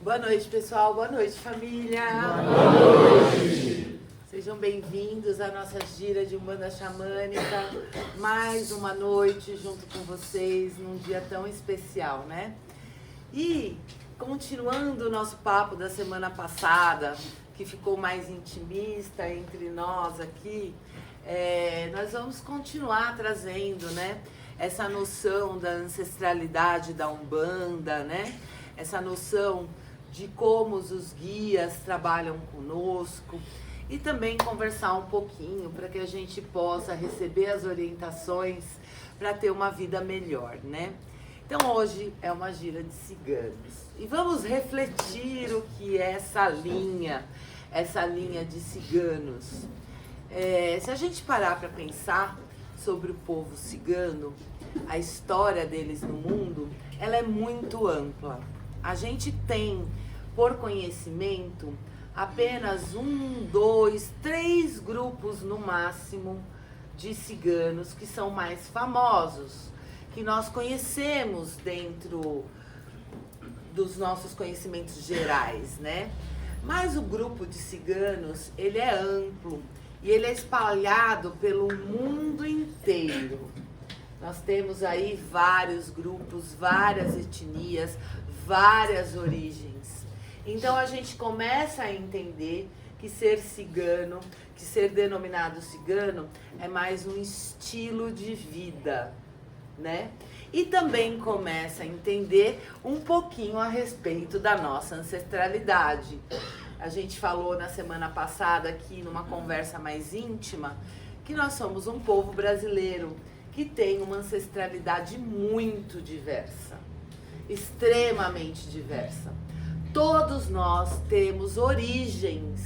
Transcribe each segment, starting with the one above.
Boa noite, pessoal. Boa noite, família. Boa noite. Sejam bem-vindos à nossa gira de Umbanda Xamânica. Mais uma noite junto com vocês, num dia tão especial, né? E, continuando o nosso papo da semana passada, que ficou mais intimista entre nós aqui, nós vamos continuar trazendo, né, essa noção da ancestralidade da Umbanda, né? Essa noção de como os guias trabalham conosco e também conversar um pouquinho para que a gente possa receber as orientações para ter uma vida melhor, né? Então hoje é uma gira de ciganos e vamos refletir o que é essa linha de ciganos. Se a gente parar para pensar sobre o povo cigano, a história deles no mundo, ela é muito ampla. A gente tem, por conhecimento, apenas 1, 2, 3 grupos no máximo de ciganos que são mais famosos, que nós conhecemos dentro dos nossos conhecimentos gerais, né? Mas o grupo de ciganos, ele é amplo e ele é espalhado pelo mundo inteiro. Nós temos aí vários grupos, várias etnias, várias origens. Então a gente começa a entender que ser cigano, que ser denominado cigano é mais um estilo de vida, né? E também começa a entender um pouquinho a respeito da nossa ancestralidade. A gente falou na semana passada aqui numa conversa mais íntima que nós somos um povo brasileiro que tem uma ancestralidade muito diversa, extremamente diversa. Todos nós temos origens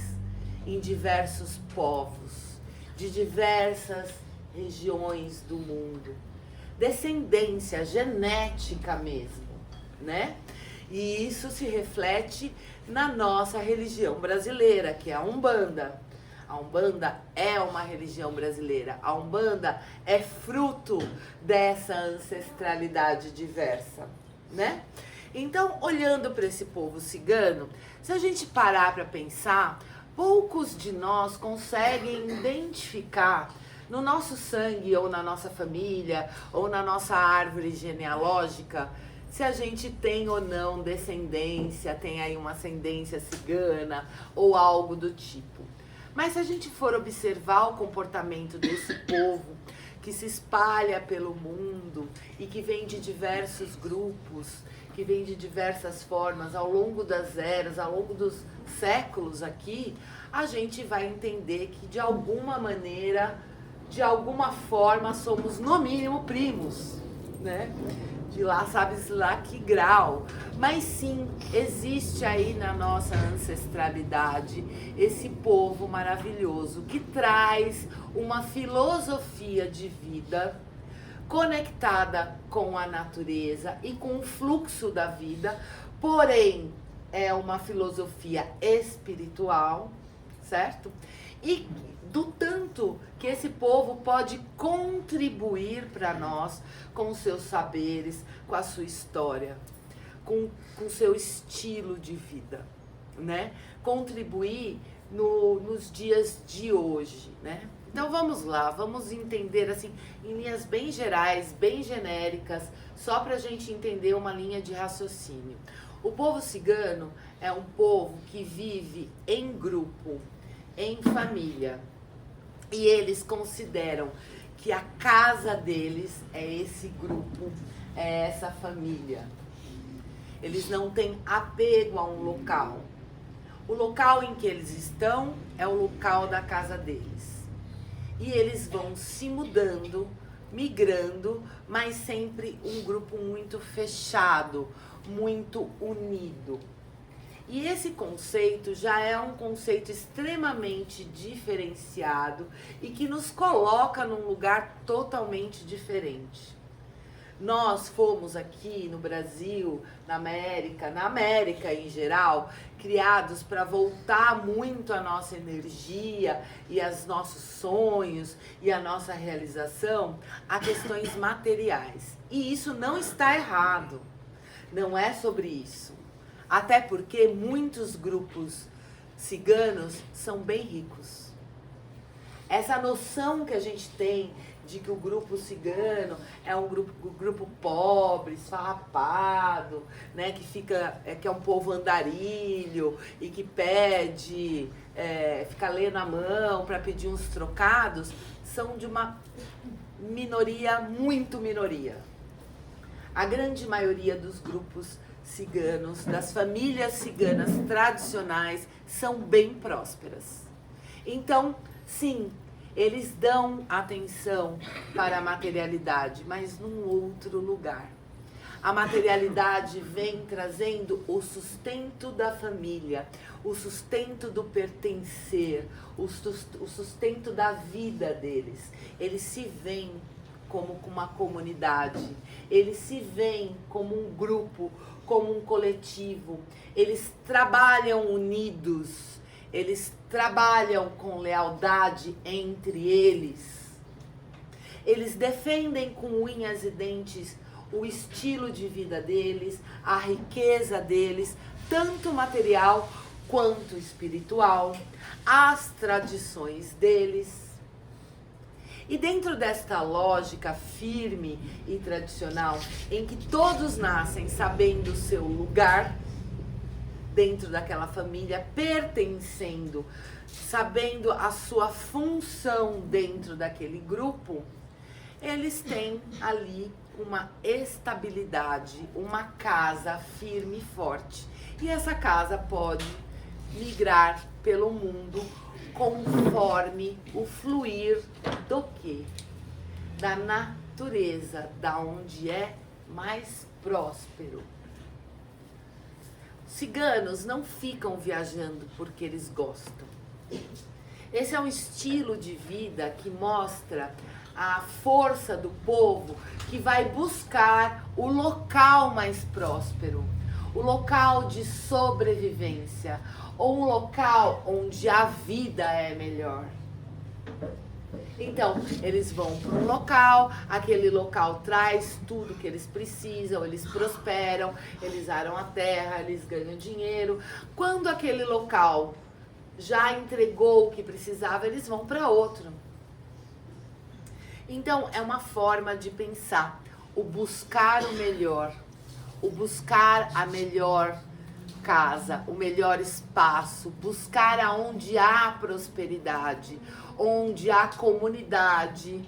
em diversos povos, de diversas regiões do mundo. Descendência genética mesmo, né? E isso se reflete na nossa religião brasileira, que é a Umbanda. A Umbanda é uma religião brasileira. A Umbanda é fruto dessa ancestralidade diversa, né? Então, olhando para esse povo cigano, se a gente parar para pensar, poucos de nós conseguem identificar no nosso sangue, ou na nossa família, ou na nossa árvore genealógica, se a gente tem ou não descendência, tem aí uma ascendência cigana, ou algo do tipo. Mas se a gente for observar o comportamento desse povo, que se espalha pelo mundo e que vem de diversos grupos, que vem de diversas formas ao longo das eras, ao longo dos séculos aqui, a gente vai entender que de alguma maneira, de alguma forma, somos no mínimo primos, né? De lá sabe-se lá que grau. Mas sim, existe aí na nossa ancestralidade esse povo maravilhoso que traz uma filosofia de vida conectada com a natureza e com o fluxo da vida, porém é uma filosofia espiritual, certo? E do tanto que esse povo pode contribuir para nós com os seus saberes, com a sua história, com o seu estilo de vida, né? Contribuir nos dias de hoje, né? Então vamos lá, vamos entender assim, em linhas bem gerais, bem genéricas, só para a gente entender uma linha de raciocínio. O povo cigano é um povo que vive em grupo, em família. E eles consideram que a casa deles é esse grupo, é essa família. Eles não têm apego a um local. O local em que eles estão é o local da casa deles. E eles vão se mudando, migrando, mas sempre um grupo muito fechado, muito unido. E esse conceito já é um conceito extremamente diferenciado e que nos coloca num lugar totalmente diferente. Nós fomos aqui no Brasil, na América em geral, criados para voltar muito a nossa energia e os nossos sonhos e a nossa realização a questões materiais. E isso não está errado, não é sobre isso. Até porque muitos grupos ciganos são bem ricos. Essa noção que a gente tem de que o grupo cigano é um grupo pobre, esfarrapado, né, que é um povo andarilho e que pede, fica lendo a mão para pedir uns trocados, são de uma minoria, muito minoria. A grande maioria dos grupos ciganos, das famílias ciganas tradicionais, são bem prósperas. Então, sim, eles dão atenção para a materialidade, mas num outro lugar. A materialidade vem trazendo o sustento da família, o sustento do pertencer, o sustento da vida deles. Eles se veem como uma comunidade, eles se veem como um grupo, como um coletivo. Eles trabalham unidos, eles trabalham com lealdade entre eles. Eles defendem com unhas e dentes o estilo de vida deles, a riqueza deles, tanto material quanto espiritual, as tradições deles. E dentro desta lógica firme e tradicional, em que todos nascem sabendo o seu lugar dentro daquela família, pertencendo, sabendo a sua função dentro daquele grupo, eles têm ali uma estabilidade, uma casa firme e forte. E essa casa pode migrar pelo mundo conforme o fluir do quê? Da natureza, da onde é mais próspero. Ciganos não ficam viajando porque eles gostam. Esse é um estilo de vida que mostra a força do povo que vai buscar o local mais próspero, o local de sobrevivência, ou um local onde a vida é melhor. Então, eles vão para um local, aquele local traz tudo que eles precisam, eles prosperam, eles aram a terra, eles ganham dinheiro. Quando aquele local já entregou o que precisava, eles vão para outro. Então, é uma forma de pensar, o buscar o melhor, o buscar a melhor casa, o melhor espaço, buscar aonde há prosperidade, onde há comunidade,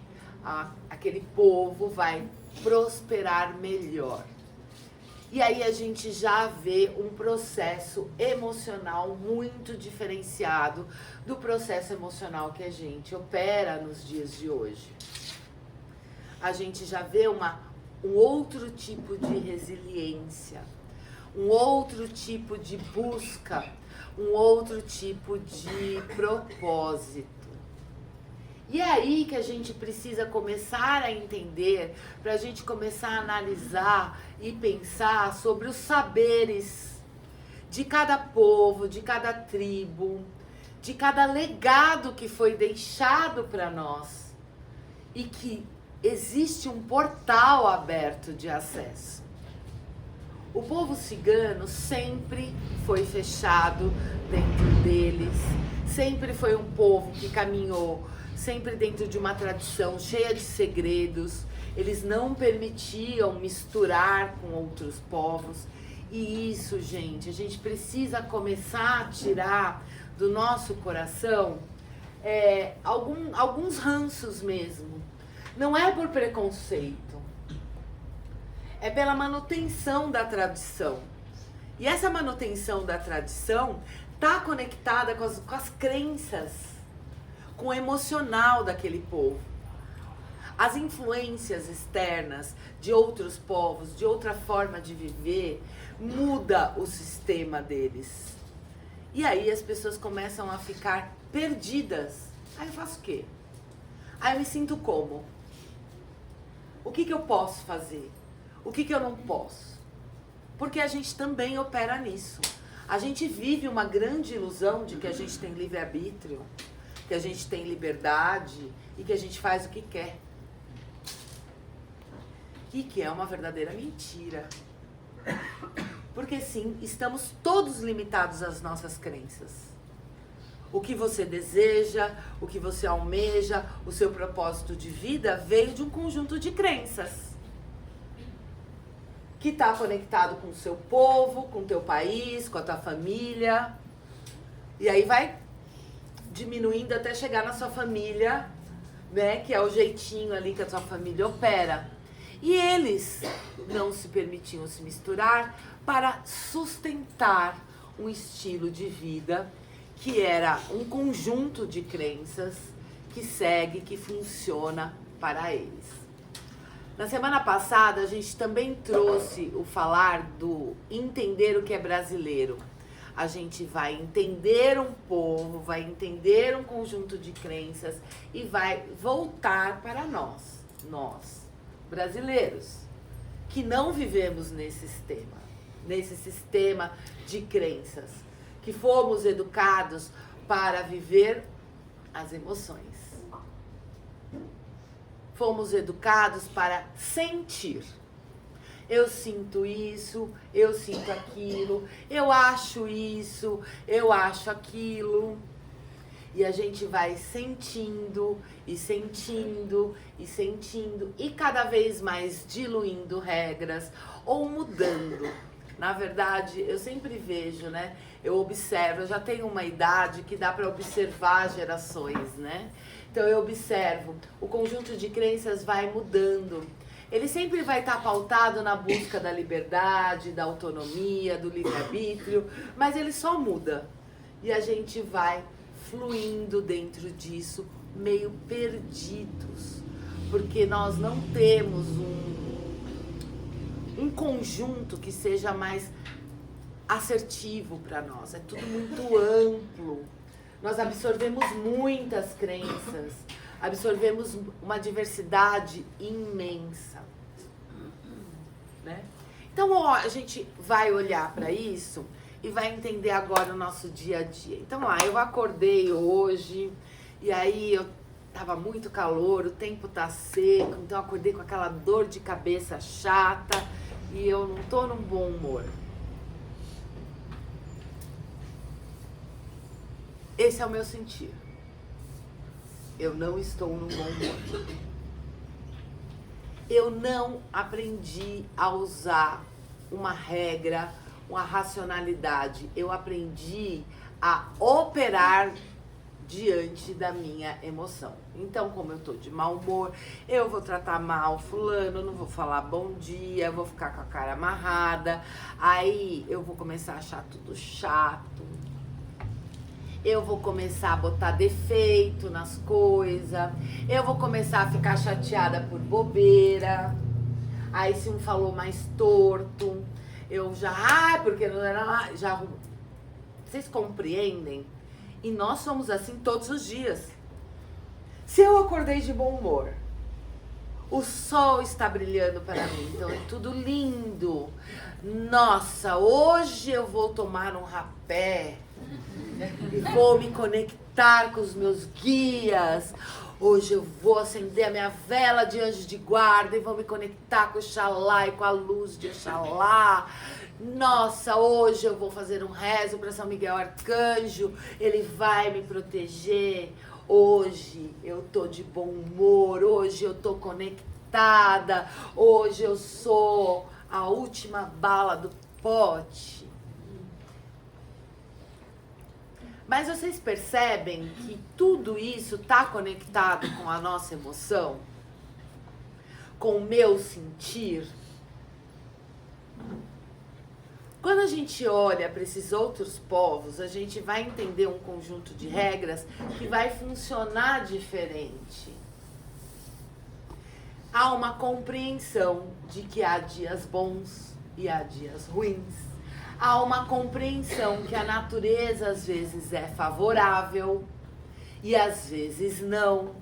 aquele povo vai prosperar melhor. E aí a gente já vê um processo emocional muito diferenciado do processo emocional que a gente opera nos dias de hoje. A gente já vê um outro tipo de resiliência, um outro tipo de busca, um outro tipo de propósito. E é aí que a gente precisa começar a entender, para a gente começar a analisar e pensar sobre os saberes de cada povo, de cada tribo, de cada legado que foi deixado para nós e que existe um portal aberto de acesso. O povo cigano sempre foi fechado dentro deles, sempre foi um povo que caminhou sempre dentro de uma tradição cheia de segredos. Eles não permitiam misturar com outros povos. E isso, gente, a gente precisa começar a tirar do nosso coração alguns ranços mesmo. Não é por preconceito, é pela manutenção da tradição. E essa manutenção da tradição está conectada com as crenças, com o emocional daquele povo. As influências externas de outros povos, de outra forma de viver, muda o sistema deles. E aí as pessoas começam a ficar perdidas. Aí eu faço o quê? Aí eu me sinto como? O que eu posso fazer? O que eu não posso? Porque a gente também opera nisso. A gente vive uma grande ilusão de que a gente tem livre-arbítrio, que a gente tem liberdade e que a gente faz o que quer. E que é uma verdadeira mentira. Porque sim, estamos todos limitados às nossas crenças. O que você deseja, o que você almeja, o seu propósito de vida veio de um conjunto de crenças. Que está conectado com o seu povo, com o teu país, com a tua família. E aí vai diminuindo até chegar na sua família, né? Que é o jeitinho ali que a sua família opera. E eles não se permitiam se misturar para sustentar um estilo de vida que era um conjunto de crenças que segue, que funciona para eles. Na semana passada, a gente também trouxe o falar do entender o que é brasileiro. A gente vai entender um povo, vai entender um conjunto de crenças e vai voltar para nós brasileiros, que não vivemos nesse sistema de crenças, que fomos educados para viver as emoções. Fomos educados para sentir. Eu sinto isso, eu sinto aquilo, eu acho isso, eu acho aquilo. E a gente vai sentindo e sentindo e sentindo e cada vez mais diluindo regras ou mudando. Na verdade, eu sempre vejo, né? Eu observo, eu já tenho uma idade que dá para observar gerações, né? Então eu observo, o conjunto de crenças vai mudando. Ele sempre vai estar pautado na busca da liberdade, da autonomia, do livre-arbítrio, mas ele só muda. E a gente vai fluindo dentro disso, meio perdidos. Porque nós não temos um conjunto que seja mais assertivo para nós. É tudo muito amplo. Nós absorvemos muitas crenças, absorvemos uma diversidade imensa, né? Então, ó, a gente vai olhar para isso e vai entender agora o nosso dia a dia. Então, lá, eu acordei hoje e aí tava muito calor, o tempo tá seco, então eu acordei com aquela dor de cabeça chata e eu não tô num bom humor. Esse é o meu sentir. Eu não estou num bom humor. Eu não aprendi a usar uma regra, uma racionalidade. Eu aprendi a operar diante da minha emoção. Então, como eu tô de mau humor, eu vou tratar mal fulano, não vou falar bom dia, eu vou ficar com a cara amarrada, aí eu vou começar a achar tudo chato. Eu vou começar a botar defeito nas coisas. Eu vou começar a ficar chateada por bobeira. Aí se um falou mais torto, eu já... porque não era lá... já. Vocês compreendem? E nós somos assim todos os dias. Se eu acordei de bom humor, o sol está brilhando para mim, então é tudo lindo. Nossa, hoje eu vou tomar um rapé e vou me conectar com os meus guias. Hoje eu vou acender a minha vela de anjo de guarda e vou me conectar com Oxalá e com a luz de Oxalá. Nossa, hoje eu vou fazer um rezo para São Miguel Arcanjo, ele vai me proteger. Hoje eu tô de bom humor, hoje eu tô conectada, hoje eu sou a última bala do pote. Mas vocês percebem que tudo isso está conectado com a nossa emoção? Com o meu sentir? Quando a gente olha para esses outros povos, a gente vai entender um conjunto de regras que vai funcionar diferente. Há uma compreensão de que há dias bons e há dias ruins. Há uma compreensão que a natureza às vezes é favorável e às vezes não.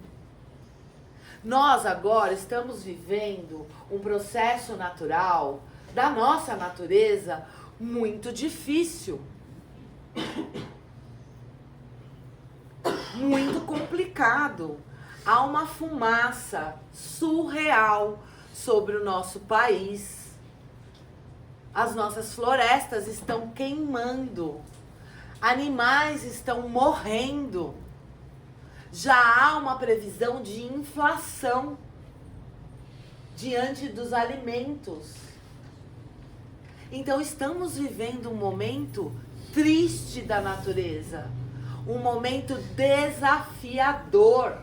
Nós agora estamos vivendo um processo natural da nossa natureza muito difícil. Muito complicado. Há uma fumaça surreal sobre o nosso país. As nossas florestas estão queimando. Animais estão morrendo. Já há uma previsão de inflação diante dos alimentos. Então estamos vivendo um momento triste da natureza, um momento desafiador.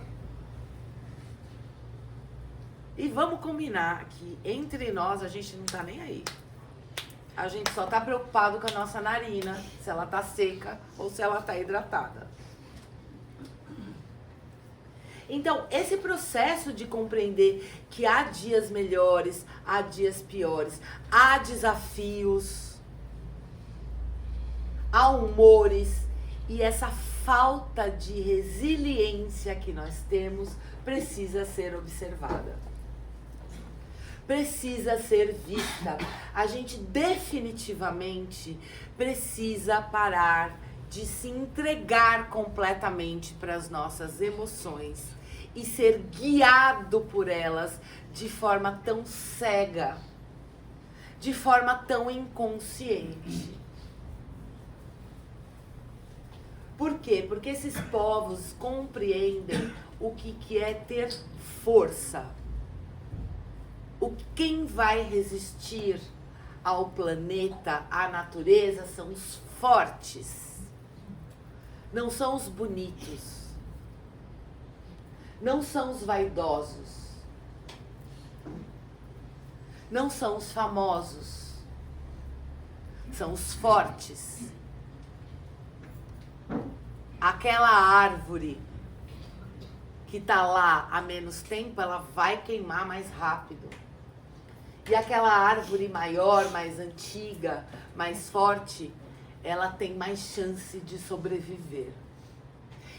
E vamos combinar que entre nós a gente não tá nem aí. A gente só tá preocupado com a nossa narina, se ela tá seca ou se ela tá hidratada. Então, esse processo de compreender que há dias melhores, há dias piores, há desafios, há humores, e essa falta de resiliência que nós temos precisa ser observada. Precisa ser vista. A gente definitivamente precisa parar de se entregar completamente para as nossas emoções e ser guiado por elas de forma tão cega, de forma tão inconsciente. Por quê? Porque esses povos compreendem o que é ter força. Quem vai resistir ao planeta, à natureza, são os fortes. Não são os bonitos. Não são os vaidosos. Não são os famosos. São os fortes. Aquela árvore que está lá há menos tempo, ela vai queimar mais rápido. E aquela árvore maior, mais antiga, mais forte, ela tem mais chance de sobreviver.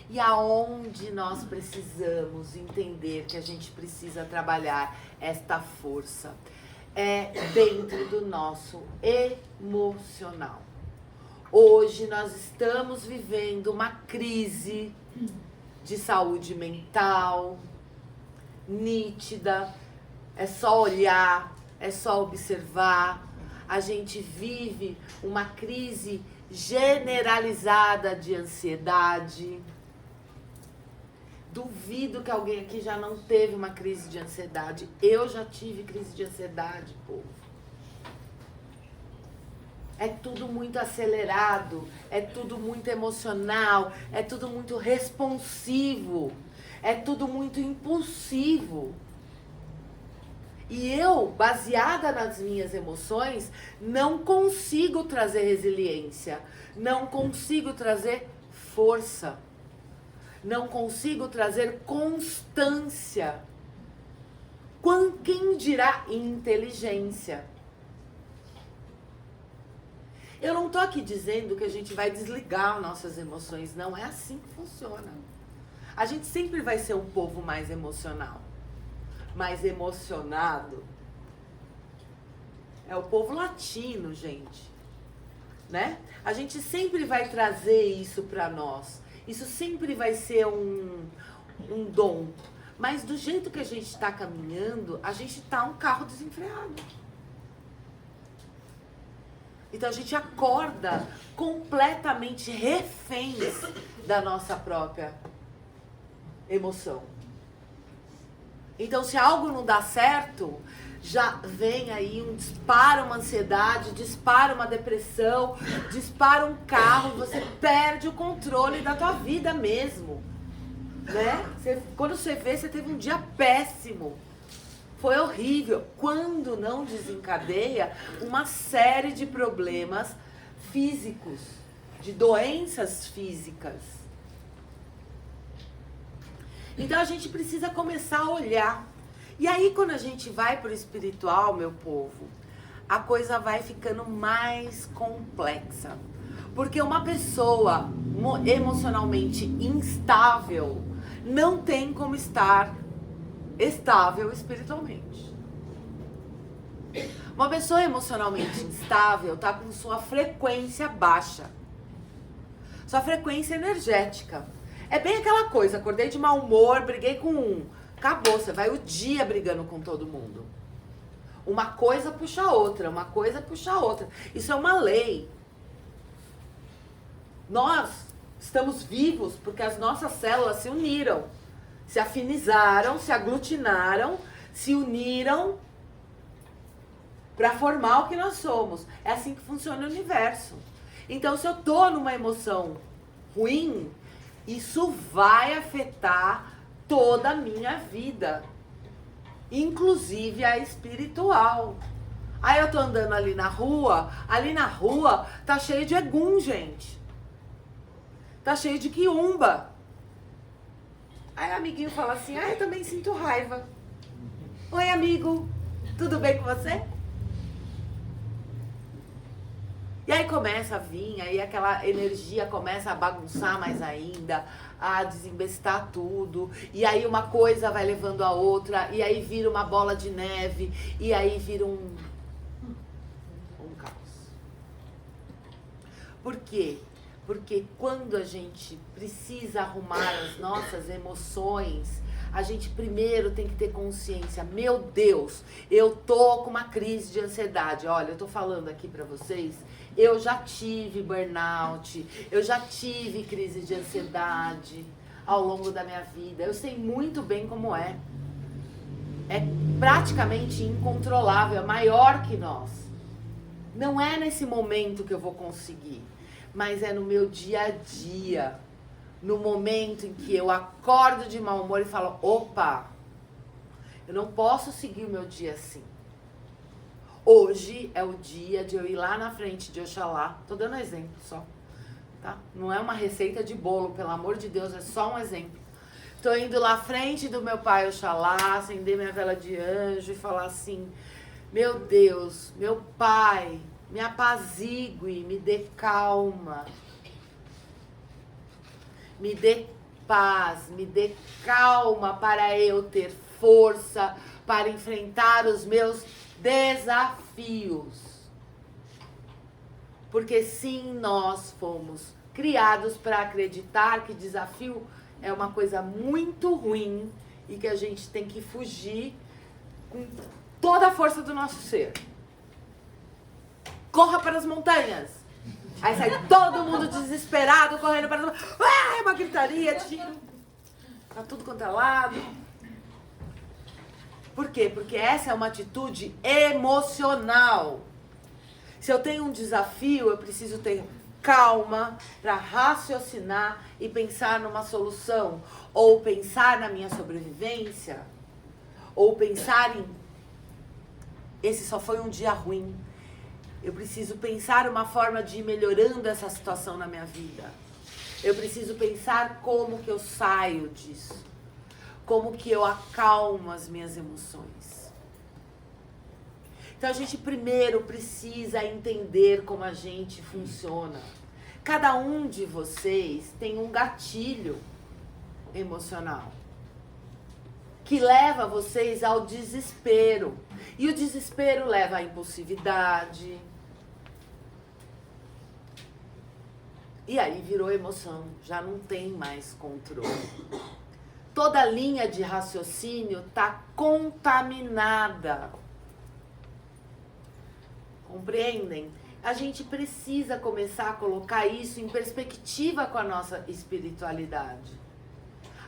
E aonde nós precisamos entender que a gente precisa trabalhar esta força é dentro do nosso emocional. Hoje nós estamos vivendo uma crise de saúde mental nítida. É só olhar, é só observar. A gente vive uma crise generalizada de ansiedade. Duvido que alguém aqui já não teve uma crise de ansiedade. Eu já tive crise de ansiedade, povo. É tudo muito acelerado, é tudo muito emocional, é tudo muito responsivo, é tudo muito impulsivo. E eu, baseada nas minhas emoções, não consigo trazer resiliência, não consigo trazer força, não consigo trazer constância. Quem dirá inteligência? Eu não tô aqui dizendo que a gente vai desligar nossas emoções, não é assim que funciona. A gente sempre vai ser um povo mais emocional. Mais emocionado. É o povo latino, gente. Né? A gente sempre vai trazer isso para nós. Isso sempre vai ser um dom. Mas do jeito que a gente está caminhando, a gente tá um carro desenfreado. Então a gente acorda completamente reféns da nossa própria emoção. Então, se algo não dá certo, já vem aí dispara uma ansiedade, dispara uma depressão, dispara um carro, você perde o controle da tua vida mesmo, né? Quando você vê, você teve um dia péssimo, foi horrível. Quando não desencadeia uma série de problemas físicos, de doenças físicas. Então a gente precisa começar a olhar. E aí quando a gente vai para o espiritual, meu povo, a coisa vai ficando mais complexa. Porque uma pessoa emocionalmente instável não tem como estar estável espiritualmente. Uma pessoa emocionalmente instável está com sua frequência baixa. Sua frequência energética. É bem aquela coisa, acordei de mau humor, briguei com um. Acabou, você vai o dia brigando com todo mundo. Uma coisa puxa a outra, uma coisa puxa a outra. Isso é uma lei. Nós estamos vivos porque as nossas células se uniram, se afinizaram, se aglutinaram, se uniram para formar o que nós somos. É assim que funciona o universo. Então, se eu tô numa emoção ruim, isso vai afetar toda a minha vida, inclusive a espiritual. Aí eu tô andando ali na rua tá cheio de egum, gente. Tá cheio de quiumba. Aí o amiguinho fala assim, eu também sinto raiva. Oi, amigo, tudo bem com você? E aí começa a vir, aí aquela energia começa a bagunçar mais ainda, a desembestar tudo, e aí uma coisa vai levando a outra, e aí vira uma bola de neve, e aí vira um caos. Por quê? Porque quando a gente precisa arrumar as nossas emoções, a gente primeiro tem que ter consciência. Meu Deus, eu tô com uma crise de ansiedade. Olha, eu tô falando aqui pra vocês, eu já tive burnout, eu já tive crise de ansiedade ao longo da minha vida. Eu sei muito bem como é. É praticamente incontrolável, é maior que nós. Não é nesse momento que eu vou conseguir, mas é no meu dia a dia, no momento em que eu acordo de mau humor e falo, opa, eu não posso seguir o meu dia assim. Hoje é o dia de eu ir lá na frente de Oxalá, tô dando exemplo só, tá? Não é uma receita de bolo, pelo amor de Deus, é só um exemplo. Tô indo lá à frente do meu pai Oxalá, acender minha vela de anjo e falar assim, meu Deus, meu pai, me apazigue, me dê calma, me dê paz, me dê calma para eu ter força para enfrentar os meus desafios. Porque sim, nós fomos criados para acreditar que desafio é uma coisa muito ruim e que a gente tem que fugir com toda a força do nosso ser. Corra para as montanhas. Aí sai todo mundo desesperado, correndo para as montanhas. É uma gritaria, tiro. Tá tudo quanto é lado. Por quê? Porque essa é uma atitude emocional. Se eu tenho um desafio, eu preciso ter calma para raciocinar e pensar numa solução. Ou pensar na minha sobrevivência. Ou pensar em... esse só foi um dia ruim. Eu preciso pensar uma forma de ir melhorando essa situação na minha vida. Eu preciso pensar como que eu saio disso. Como que eu acalmo as minhas emoções. Então a gente primeiro precisa entender como a gente funciona. Cada um de vocês tem um gatilho emocional que leva vocês ao desespero. E o desespero leva à impulsividade. E aí virou emoção, já não tem mais controle. Toda linha de raciocínio está contaminada. Compreendem? A gente precisa começar a colocar isso em perspectiva com a nossa espiritualidade.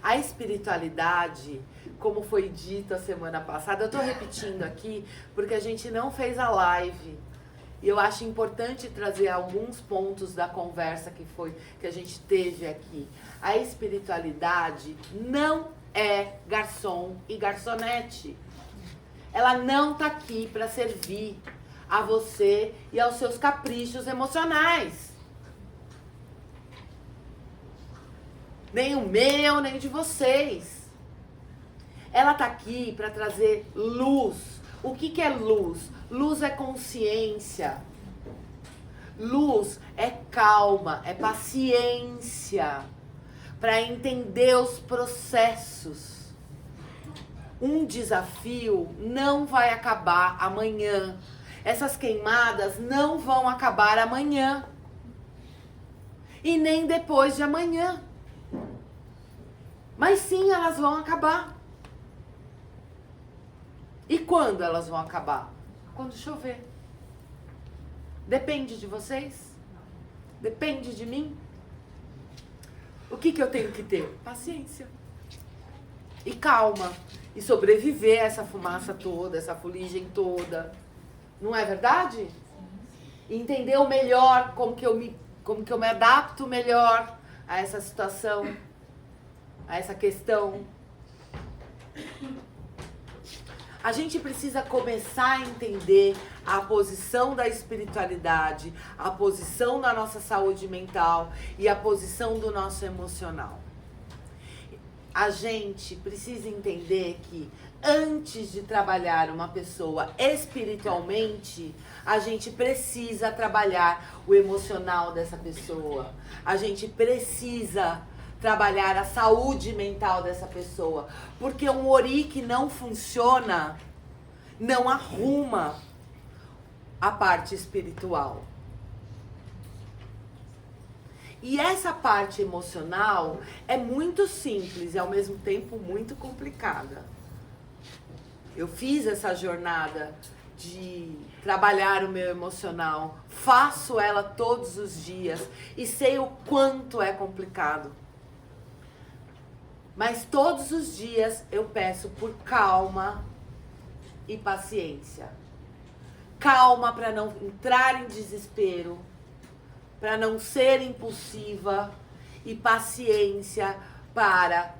A espiritualidade, como foi dito a semana passada, eu estou repetindo aqui porque a gente não fez a live. E eu acho importante trazer alguns pontos da conversa que a gente teve aqui. A espiritualidade não é garçom e garçonete. Ela não está aqui para servir a você e aos seus caprichos emocionais. Nem o meu, nem o de vocês. Ela está aqui para trazer luz. O que é luz? Luz é consciência. Luz é calma, é paciência. Para entender os processos. Um desafio não vai acabar amanhã. Essas queimadas não vão acabar amanhã. E nem depois de amanhã. Mas sim, elas vão acabar. E quando elas vão acabar? quando chover. Depende de vocês? Depende de mim? O que eu tenho que ter? Paciência. E calma. E sobreviver a essa fumaça toda, essa fuligem toda. Não é verdade? E entender o melhor, como que eu me adapto melhor a essa situação, a essa questão. A gente precisa começar a entender a posição da espiritualidade, a posição da nossa saúde mental e a posição do nosso emocional. A gente precisa entender que antes de trabalhar uma pessoa espiritualmente, a gente precisa trabalhar o emocional dessa pessoa. A gente precisa trabalhar a saúde mental dessa pessoa. Porque um ori que não funciona, não arruma a parte espiritual. E essa parte emocional é muito simples e ao mesmo tempo muito complicada. Eu fiz essa jornada de trabalhar o meu emocional, faço ela todos os dias e sei o quanto é complicado. Mas todos os dias eu peço por calma e paciência. Calma para não entrar em desespero, para não ser impulsiva, e paciência para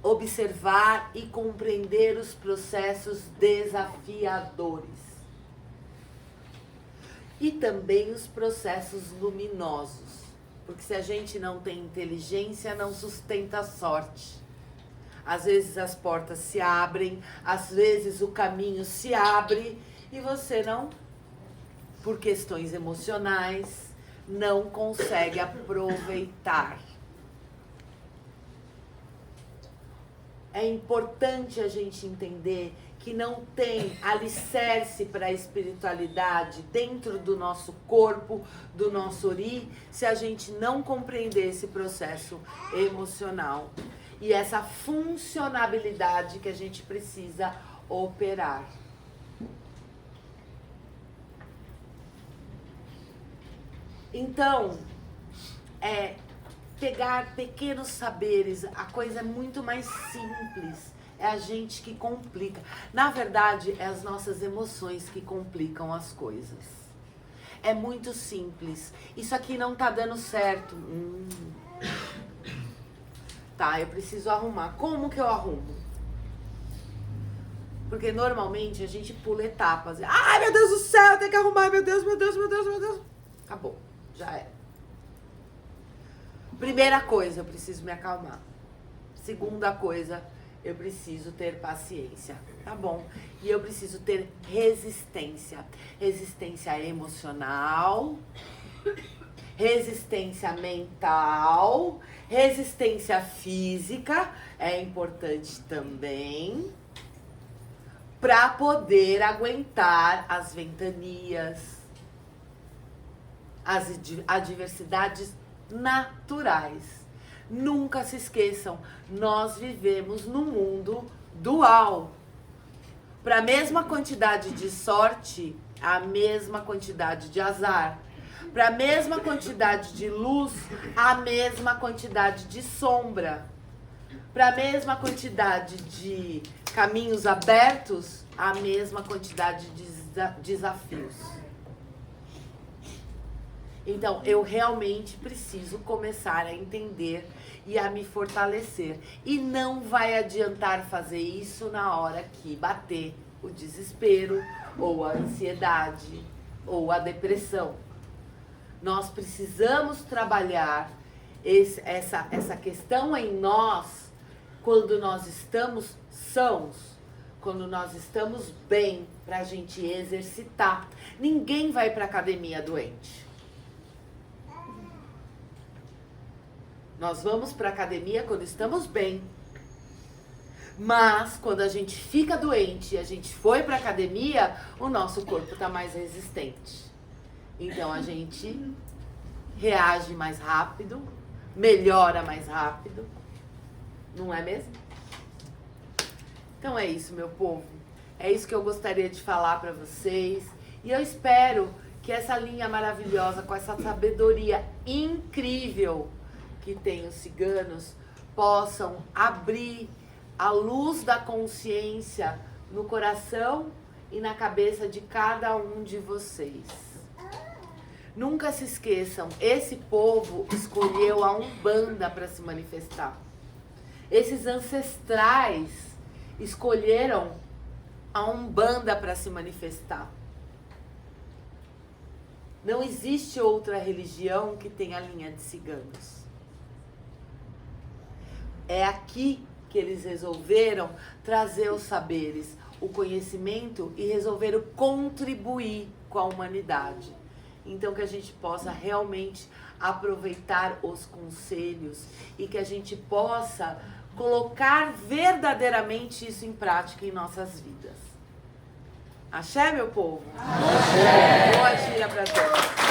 observar e compreender os processos desafiadores. E também os processos luminosos. Porque se a gente não tem inteligência, não sustenta a sorte. Às vezes as portas se abrem, às vezes o caminho se abre e você não, por questões emocionais, não consegue aproveitar. É importante a gente entender que não tem alicerce para a espiritualidade dentro do nosso corpo, do nosso ori, se a gente não compreender esse processo emocional e essa funcionabilidade que a gente precisa operar. Então, pegar pequenos saberes, a coisa é muito mais simples. É a gente que complica. Na verdade, é as nossas emoções que complicam as coisas. É muito simples. Isso aqui não tá dando certo. Tá, eu preciso arrumar. Como que eu arrumo? Porque normalmente a gente pula etapas. Ai, meu Deus do céu, tem que arrumar. Meu Deus, meu Deus, meu Deus, meu Deus. Acabou, já é. Primeira coisa, eu preciso me acalmar. Segunda coisa, eu preciso ter paciência, tá bom? E eu preciso ter resistência. Resistência emocional, resistência mental, resistência física, é importante também, para poder aguentar as ventanias, as adversidades naturais. Nunca se esqueçam, nós vivemos num mundo dual. Para a mesma quantidade de sorte, a mesma quantidade de azar. Para a mesma quantidade de luz, a mesma quantidade de sombra. Para a mesma quantidade de caminhos abertos, a mesma quantidade de desafios. Então, eu realmente preciso começar a entender e a me fortalecer. E não vai adiantar fazer isso na hora que bater o desespero, ou a ansiedade, ou a depressão. Nós precisamos trabalhar essa questão em nós quando nós estamos sãos, quando nós estamos bem, para a gente exercitar. Ninguém vai para a academia doente. Nós vamos para a academia quando estamos bem. Mas quando a gente fica doente e a gente foi para a academia, o nosso corpo está mais resistente. Então a gente reage mais rápido, melhora mais rápido. Não é mesmo? Então é isso, meu povo. É isso que eu gostaria de falar para vocês. E eu espero que essa linha maravilhosa, com essa sabedoria incrível que tem os ciganos, possam abrir a luz da consciência no coração e na cabeça de cada um de vocês. Nunca se esqueçam, esse povo escolheu a Umbanda para se manifestar. Esses ancestrais escolheram a Umbanda para se manifestar. Não existe outra religião que tenha a linha de ciganos. É aqui que eles resolveram trazer os saberes, o conhecimento e resolveram contribuir com a humanidade. Então que a gente possa realmente aproveitar os conselhos e que a gente possa colocar verdadeiramente isso em prática em nossas vidas. Axé, meu povo? Axé! Boa gira pra todos!